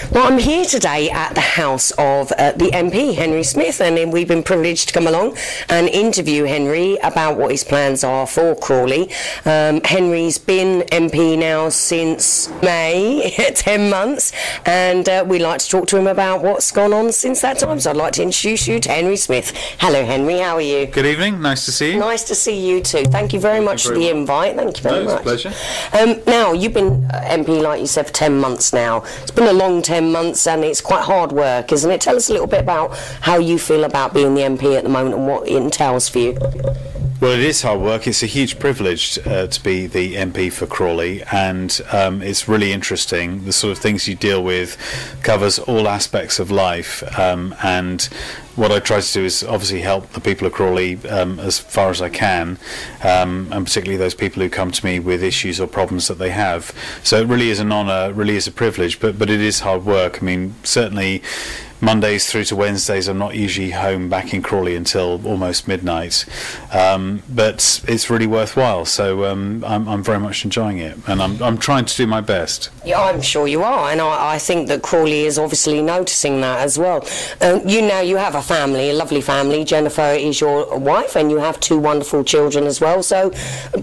Well, I'm here today at the house of the MP, Henry Smith, and we've been privileged to come along and interview Henry about what his plans are for Crawley. Henry's been MP now since May, 10 months, and we'd like to talk to him about what's gone on since that time. So I'd like to introduce you to Henry Smith. Hello, Henry, how are you? Good evening, nice to see you. Nice to see you too. Thank you very much for the invite. Thank you very much. It's a pleasure. Now, you've been MP, like you said, for 10 months now. It's been a long 10 months and it's quite hard work, isn't it? Tell us a little bit about how you feel about being the MP at the moment and what it entails for you. Well, it is hard work. It's a huge privilege to be the MP for Crawley, and it's really interesting. The sort of things you deal with covers all aspects of life, and what I try to do is obviously help the people of Crawley as far as I can, and particularly those people who come to me with issues or problems that they have. So it really is an honour, really is a privilege, but it is hard work. I mean, certainly Mondays through to Wednesdays I'm not usually home back in Crawley until almost midnight, but it's really worthwhile, so I'm very much enjoying it, and I'm trying to do my best. Yeah, I'm sure you are, and I think that Crawley is obviously noticing that as well. You have a family, a lovely family. Jennifer is your wife, and you have two wonderful children as well, so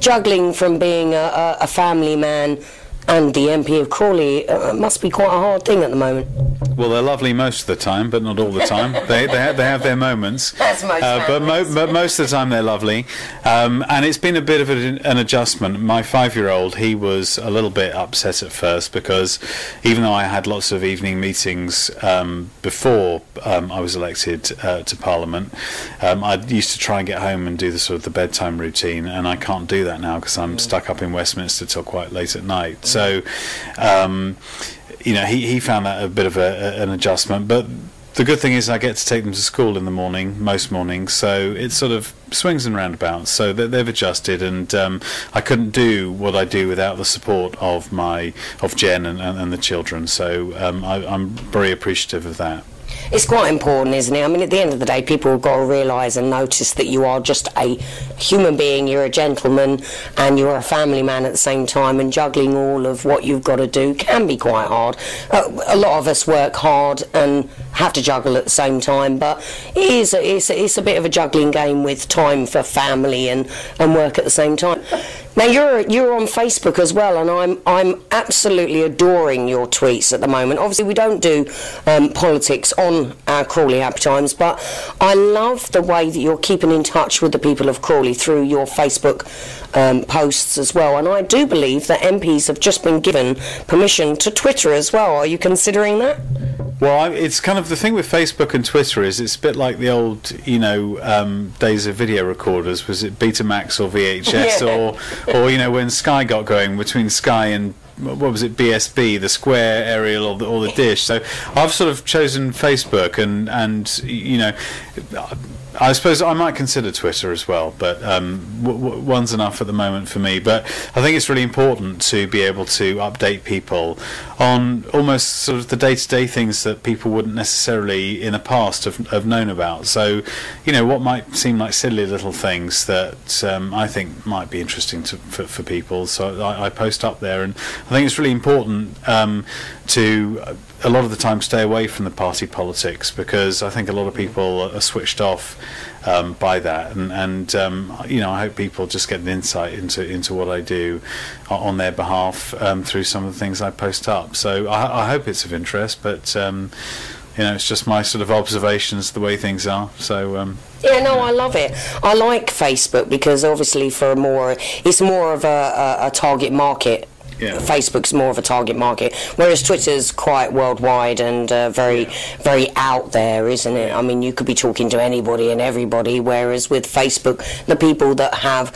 juggling from being a family man and the MP of Crawley must be quite a hard thing at the moment. Well, they're lovely most of the time, but not all the time. they have their moments. That's most but most of the time they're lovely. And it's been a bit of an adjustment. My 5-year-old, he was a little bit upset at first because even though I had lots of evening meetings before I was elected to Parliament, I used to try and get home and do the sort of the bedtime routine, and I can't do that now because I'm stuck up in Westminster till quite late at night. So, he found that a bit of an adjustment, but the good thing is I get to take them to school in the morning, most mornings, so it sort of swings and roundabouts, so they've adjusted, and I couldn't do what I do without the support of Jen and the children, so I'm very appreciative of that. It's quite important, isn't it? I mean, at the end of the day, people have got to realise and notice that you are just a human being, you're a gentleman, and you're a family man at the same time, and juggling all of what you've got to do can be quite hard. A lot of us work hard and have to juggle at the same time, but it's a bit of a juggling game with time for family and work at the same time. Now you're on Facebook as well, and I'm absolutely adoring your tweets at the moment. Obviously, we don't do politics on our Crawley Happy Times, but I love the way that you're keeping in touch with the people of Crawley through your Facebook posts as well. And I do believe that MPs have just been given permission to Twitter as well. Are you considering that? Well, it's kind of the thing with Facebook and Twitter is it's a bit like the old, days of video recorders. Was it Betamax or VHS or when Sky got going, between Sky and what was it, BSB, the square aerial or the dish. So I've sort of chosen Facebook, and I suppose I might consider Twitter as well, but one's enough at the moment for me. But I think it's really important to be able to update people on almost sort of the day-to-day things that people wouldn't necessarily in the past have known about. So, what might seem like silly little things that I think might be interesting for people. So I post up there, and I think it's really important to a lot of the time stay away from the party politics, because I think a lot of people are switched off by that, and I hope people just get an insight into what I do on their behalf through some of the things I post up. So I hope it's of interest, but it's just my sort of observations, the way things are. So yeah, no, I love it. I like Facebook because obviously it's more of a target market. Yeah. Facebook's more of a target market, whereas Twitter's quite worldwide and very out there, isn't it? I mean, you could be talking to anybody and everybody, whereas with Facebook, the people that have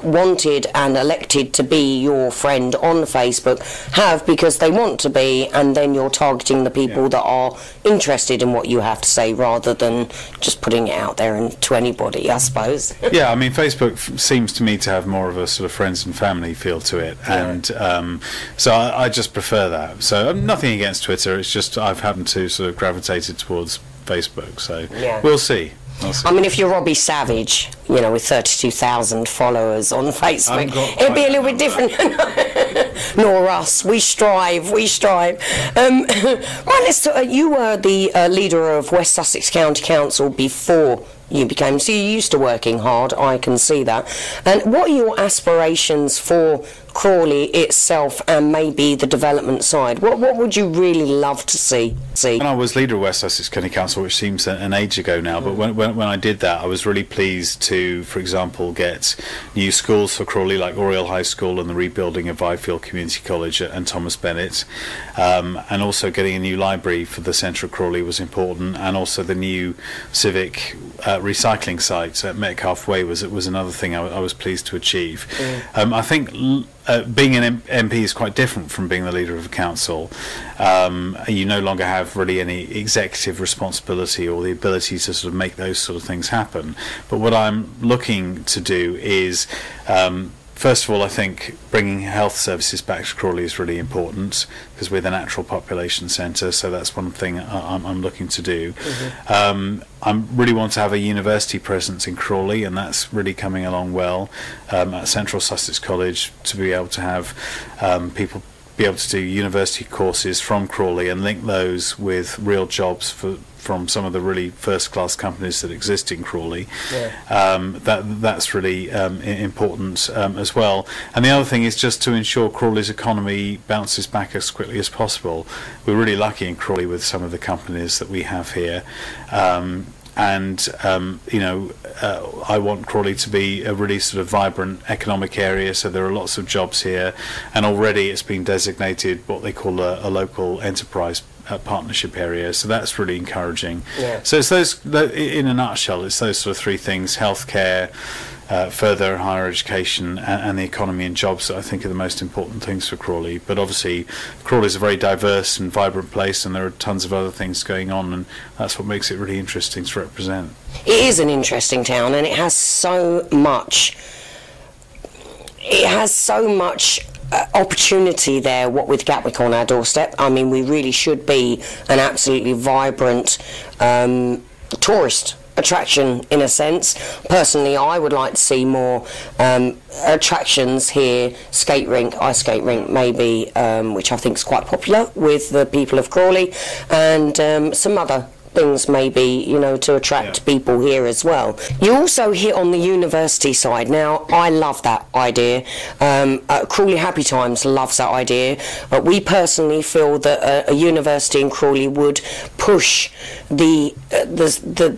wanted and elected to be your friend on Facebook have because they want to be, and then you're targeting the people that are interested in what you have to say rather than just putting it out there and to anybody, I suppose. Yeah, I mean, Facebook seems to me to have more of a sort of friends and family feel to it, and so I just prefer that. So nothing against Twitter, it's just I've happened to sort of gravitated towards Facebook, so we'll see. I mean, if you're Robbie Savage, with 32,000 followers on Facebook, it'd be a little bit different. nor us. We strive. Right, you were the leader of West Sussex County Council before you became, so you're used to working hard, I can see that. And what are your aspirations for Crawley itself and maybe the development side? What would you really love to see? When I was leader of West Sussex County Council, which seems an age ago now, but when I did that, I was really pleased to, for example, get new schools for Crawley, like Oriel High School and the rebuilding of Byfield Community College and Thomas Bennett, and also getting a new library for the centre of Crawley was important, and also the new civic recycling site at Metcalfe Way was another thing I was pleased to achieve. I think being an MP is quite different from being the leader of a council. You no longer have really any executive responsibility or the ability to sort of make those sort of things happen. But what I'm looking to do is, first of all, I think bringing health services back to Crawley is really important because we're the natural population centre, so that's one thing I'm looking to do. I really want to have a university presence in Crawley, and that's really coming along well at Central Sussex College, to be able to have people be able to do university courses from Crawley and link those with real jobs from some of the really first-class companies that exist in Crawley. That's really important as well. And the other thing is just to ensure Crawley's economy bounces back as quickly as possible. We're really lucky in Crawley with some of the companies that we have here. I want Crawley to be a really sort of vibrant economic area, so there are lots of jobs here, and already it's been designated what they call a local enterprise partnership area, so that's really encouraging. So it's those, in a nutshell, it's those sort of three things: healthcare, further higher education, and the economy and jobs that I think are the most important things for Crawley. But obviously Crawley is a very diverse and vibrant place, and there are tons of other things going on, and that's what makes it really interesting to represent. It is an interesting town, and it has so much opportunity there, what with Gatwick on our doorstep. I mean, we really should be an absolutely vibrant tourist attraction in a sense. Personally, I would like to see more attractions here, ice skate rink maybe, which I think is quite popular with the people of Crawley, and some other things maybe, to attract people here as well. You also hit on the university side. Now, I love that idea. Crawley Happy Times loves that idea. We personally feel that a university in Crawley would push the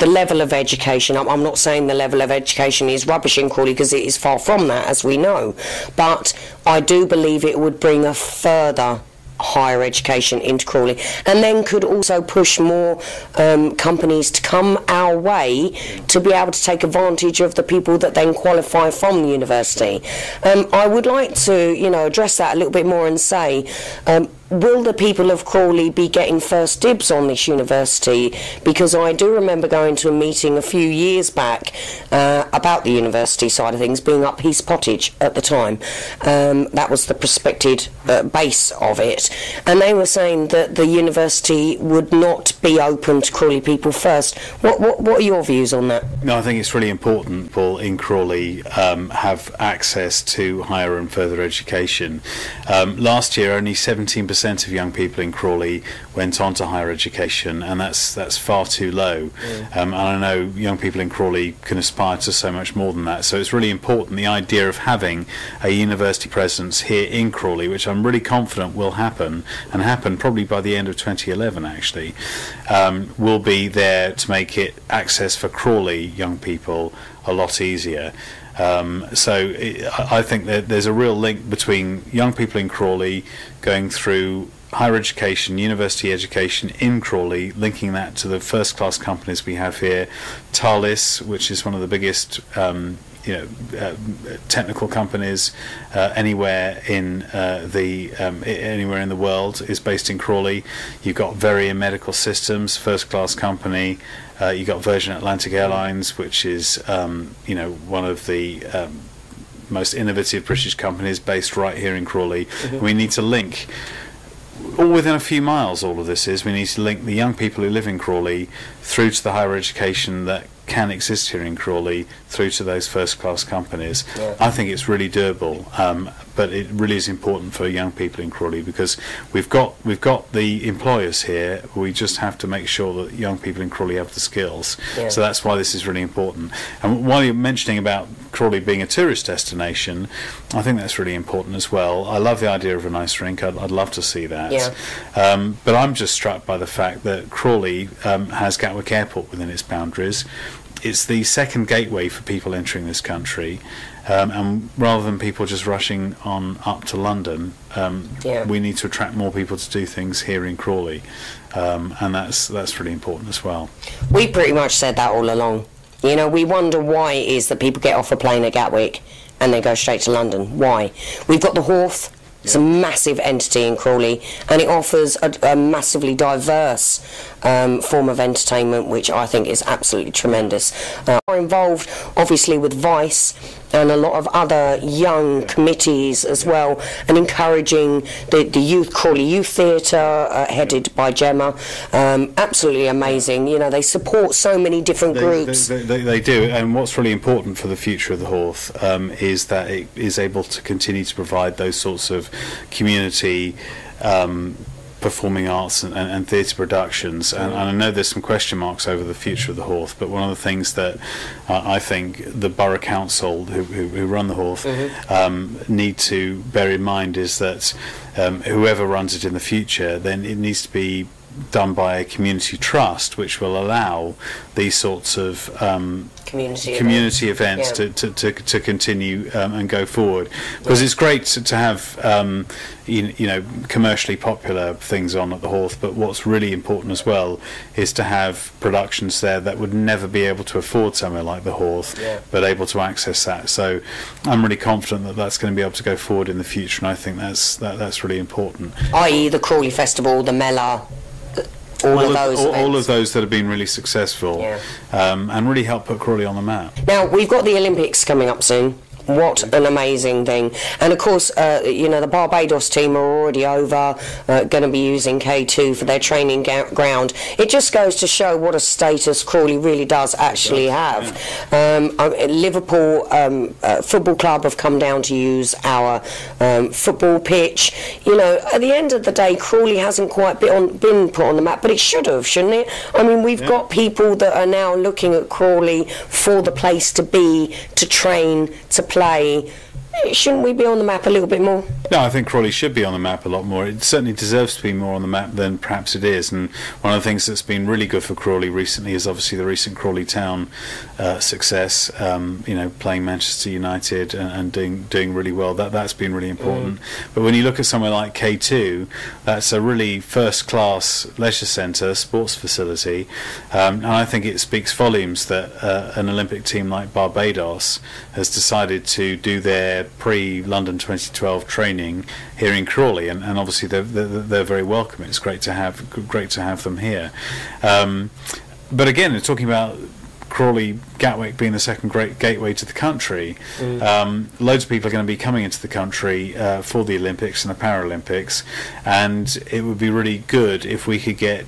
level of education. I'm not saying the level of education is rubbish in Crawley, because it is far from that, as we know. But I do believe it would bring a further higher education into Crawley, and then could also push more companies to come our way to be able to take advantage of the people that then qualify from the university. I would like to address that a little bit more and say, will the people of Crawley be getting first dibs on this university? Because I do remember going to a meeting a few years back about the university side of things, being up Peace Pottage at the time. That was the prospected base of it. And they were saying that the university would not be open to Crawley people first. What are your views on that? No, I think it's really important people in Crawley have access to higher and further education. Last year, only 17% of young people in Crawley went on to higher education, and that's far too low. And I know young people in Crawley can aspire to so much more than that. So it's really important, the idea of having a university presence here in Crawley, which I'm really confident will happen, and happen probably by the end of 2011 actually, will be there to make it access for Crawley young people a lot easier. I think that there's a real link between young people in Crawley going through higher education, university education in Crawley, linking that to the first-class companies we have here. Thales, which is one of the biggest technical companies anywhere in the world, is based in Crawley. You've got Veria Medical Systems, first-class company. You've got Virgin Atlantic Airlines, which is one of the most innovative British companies based right here in Crawley. We need to link, all within a few miles, all of this is, we need to link the young people who live in Crawley through to the higher education that can exist here in Crawley through to those first-class companies. Yeah. I think it's really doable, but it really is important for young people in Crawley, because we've got the employers here. We just have to make sure that young people in Crawley have the skills. Yeah. So that's why this is really important. And while you're mentioning about Crawley being a tourist destination, I think that's really important as well. I love the idea of an ice rink. I'd love to see that. Yeah. But I'm just struck by the fact that Crawley has Gatwick Airport within its boundaries. It's the second gateway for people entering this country, and rather than people just rushing on up to London, we need to attract more people to do things here in Crawley, and that's really important as well. We pretty much said that all along. You know, we wonder why it is that people get off a plane at Gatwick and they go straight to London. Why? We've got the Horth. It's a massive entity in Crawley, and it offers a massively diverse form of entertainment, which I think is absolutely tremendous. We're involved, obviously, with Vice and a lot of other young committees as well, and encouraging the youth, Crawley Youth Theatre, headed by Gemma. Absolutely amazing. You know, they support so many different groups. They do, and what's really important for the future of the Horth is that it is able to continue to provide those sorts of community performing arts and theatre productions, and I know there's some question marks over the future of the Horth, but one of the things that I think the Borough Council who run the Horth need to bear in mind is that whoever runs it in the future, then it needs to be done by a community trust, which will allow these sorts of community events to continue and go forward, because it's great to have you know, commercially popular things on at the Horth, but what's really important as well is to have productions there that would never be able to afford somewhere like the Horth, but able to access that. So I'm really confident that that's going to be able to go forward in the future, and I think that's really important. I.e. the Crawley Festival, the Mela, all of those that have been really successful, and really help put Crawley on the map. Now, we've got the Olympics coming up soon. What an amazing thing. And of course, you know, the Barbados team are already over, going to be using K2 for their training ground. It just goes to show what a status Crawley really does actually have. Liverpool Football Club have come down to use our football pitch. You know, at the end of the day, Crawley hasn't quite been put on the map, but it should have, shouldn't it? I mean, we've got people that are now looking at Crawley for the place to be, to train, to play. Shouldn't we be on the map a little bit more? No, I think Crawley should be on the map a lot more. It certainly deserves to be more on the map than perhaps it is. And one of the things that's been really good for Crawley recently is obviously the recent Crawley Town success. You know, playing Manchester United and doing really well. That's been really important. But when you look at somewhere like K2, that's a really first-class leisure centre, sports facility, and I think it speaks volumes that an Olympic team like Barbados has decided to do their pre-London 2012 training here in Crawley, and obviously they're very welcome. It's great to have them here. But again, we're talking about Crawley, Gatwick being the second great gateway to the country. Loads of people are going to be coming into the country for the Olympics and the Paralympics, and it would be really good if we could get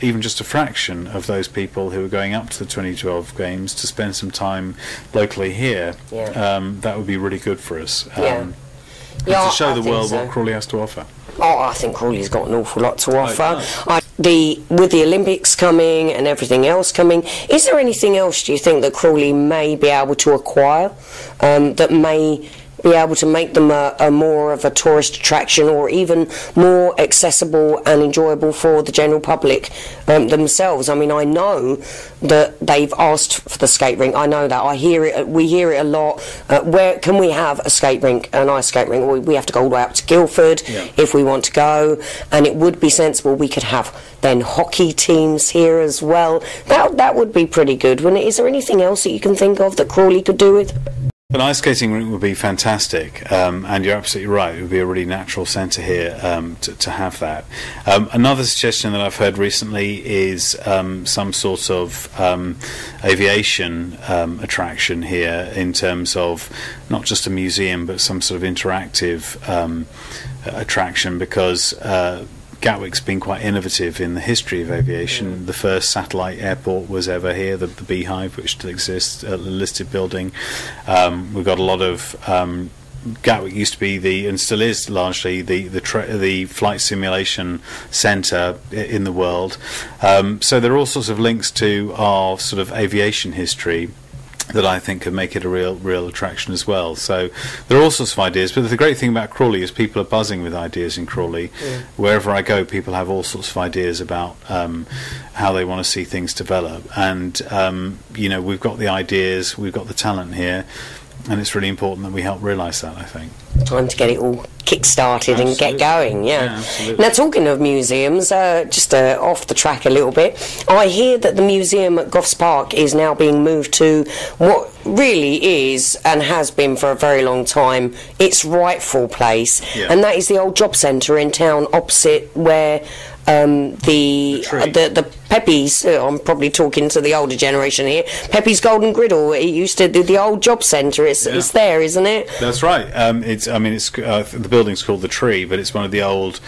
even just a fraction of those people who are going up to the 2012 games to spend some time locally here. That would be really good for us. To show the world what Crawley has to offer. Oh, I think Crawley's got an awful lot to offer. With the Olympics coming and everything else coming, is there anything else, do you think, that Crawley may be able to acquire that may be able to make them a more of a tourist attraction, or even more accessible and enjoyable for the general public themselves? I mean, I know that they've asked for the skate rink. I know that. We hear it a lot. Where can we have a skate rink, an ice skate rink? We have to go all the way up to Guildford if we want to go, and it would be sensible we could have then hockey teams here as well. That would be pretty good, wouldn't it? Is there anything else that you can think of that Crawley could do with? An ice skating rink would be fantastic, and you're absolutely right. It would be a really natural centre here to have that. Another suggestion that I've heard recently is some sort of aviation attraction here, in terms of not just a museum but some sort of interactive attraction, because Gatwick's been quite innovative in the history of aviation. The first satellite airport was ever here, the Beehive, which still exists, a listed building. We've got a lot of Gatwick used to be and still is largely the flight simulation centre in the world. So there are all sorts of links to our sort of aviation history that I think could make it a real attraction as well. So there are all sorts of ideas, but the great thing about Crawley is people are buzzing with ideas in Crawley. Wherever I go, people have all sorts of ideas about how they want to see things develop, and we've got the ideas, we've got the talent here, and it's really important that we help realise that, I think. Time to get it all kick-started and get going, yeah. Now, talking of museums, just off the track a little bit, I hear that the museum at Goffs Park is now being moved to what really is, and has been for a very long time, its rightful place, and that is the old job centre in town opposite where the Pepe's, I'm probably talking to the older generation here, Pepe's Golden Griddle, it used to do the old job centre, it's there, isn't it? That's right. The building's called The Tree, but it's one of the old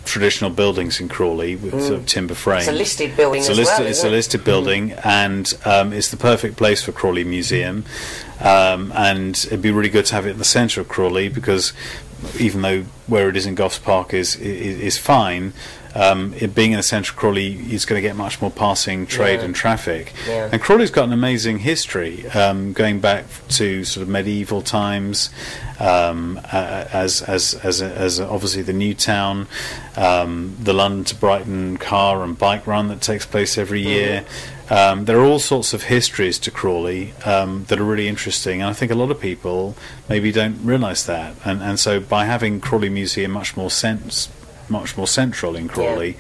traditional buildings in Crawley with sort of timber frame. It's a listed building It's a listed building, and it's the perfect place for Crawley Museum, and it'd be really good to have it in the centre of Crawley, because even though where it is in Goffs Park is fine, it being in the centre of Crawley is going to get much more passing trade and traffic. And Crawley's got an amazing history, going back to sort of medieval times, as obviously the new town, the London to Brighton car and bike run that takes place every year. There are all sorts of histories to Crawley that are really interesting, and I think a lot of people maybe don't realise that. And so by having Crawley Museum much more central in Crawley,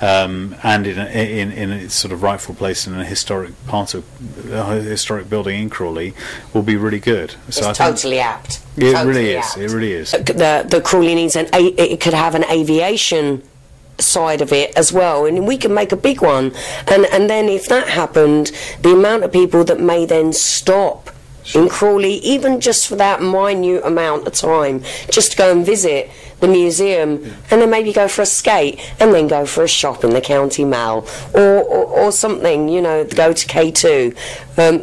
and in its sort of rightful place in a historic part of a historic building in Crawley, will be really good. So it's totally apt. It really is. It really is. The Crawley needs it could have an aviation side of it as well, and we can make a big one, and then if that happened, the amount of people that may then stop in Crawley, even just for that minute amount of time, just to go and visit the museum, and then maybe go for a skate, and then go for a shop in the county mall, or something, go to K2.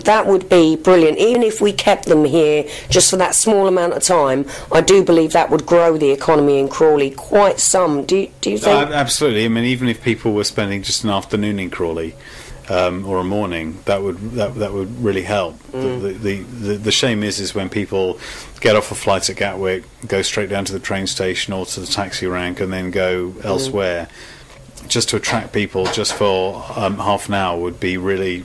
That would be brilliant. Even if we kept them here just for that small amount of time, I do believe that would grow the economy in Crawley quite some. Do you think? Absolutely. I mean, even if people were spending just an afternoon in Crawley, or a morning, that would really help. The shame is when people get off a flight at Gatwick, go straight down to the train station or to the taxi rank, and then go elsewhere. Just to attract people just for half an hour would be really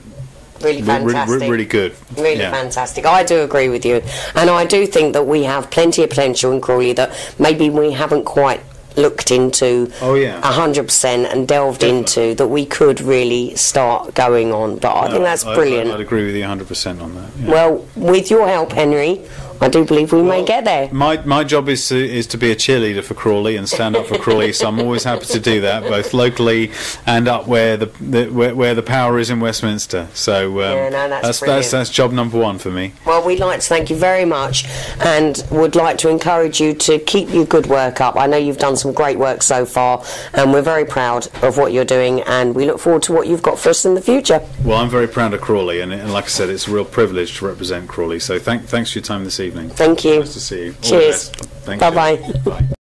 fantastic. Really good. Really fantastic. I do agree with you, and I do think that we have plenty of potential in Crawley that maybe we haven't quite looked into 100% and delved into, that we could really start going on. But I think that's brilliant. I'd agree with you 100% on that. Well, with your help, Henry, I do believe we may get there. My job is to be a cheerleader for Crawley and stand up for Crawley, so I'm always happy to do that, both locally and up where the power is in Westminster. So that's job number one for me. Well, we'd like to thank you very much, and would like to encourage you to keep your good work up. I know you've done some great work so far, and we're very proud of what you're doing, and we look forward to what you've got for us in the future. Well, I'm very proud of Crawley, and like I said, it's a real privilege to represent Crawley. So thanks for your time this evening. Thank you. Nice to see you. Cheers. Thank Bye-bye. Bye.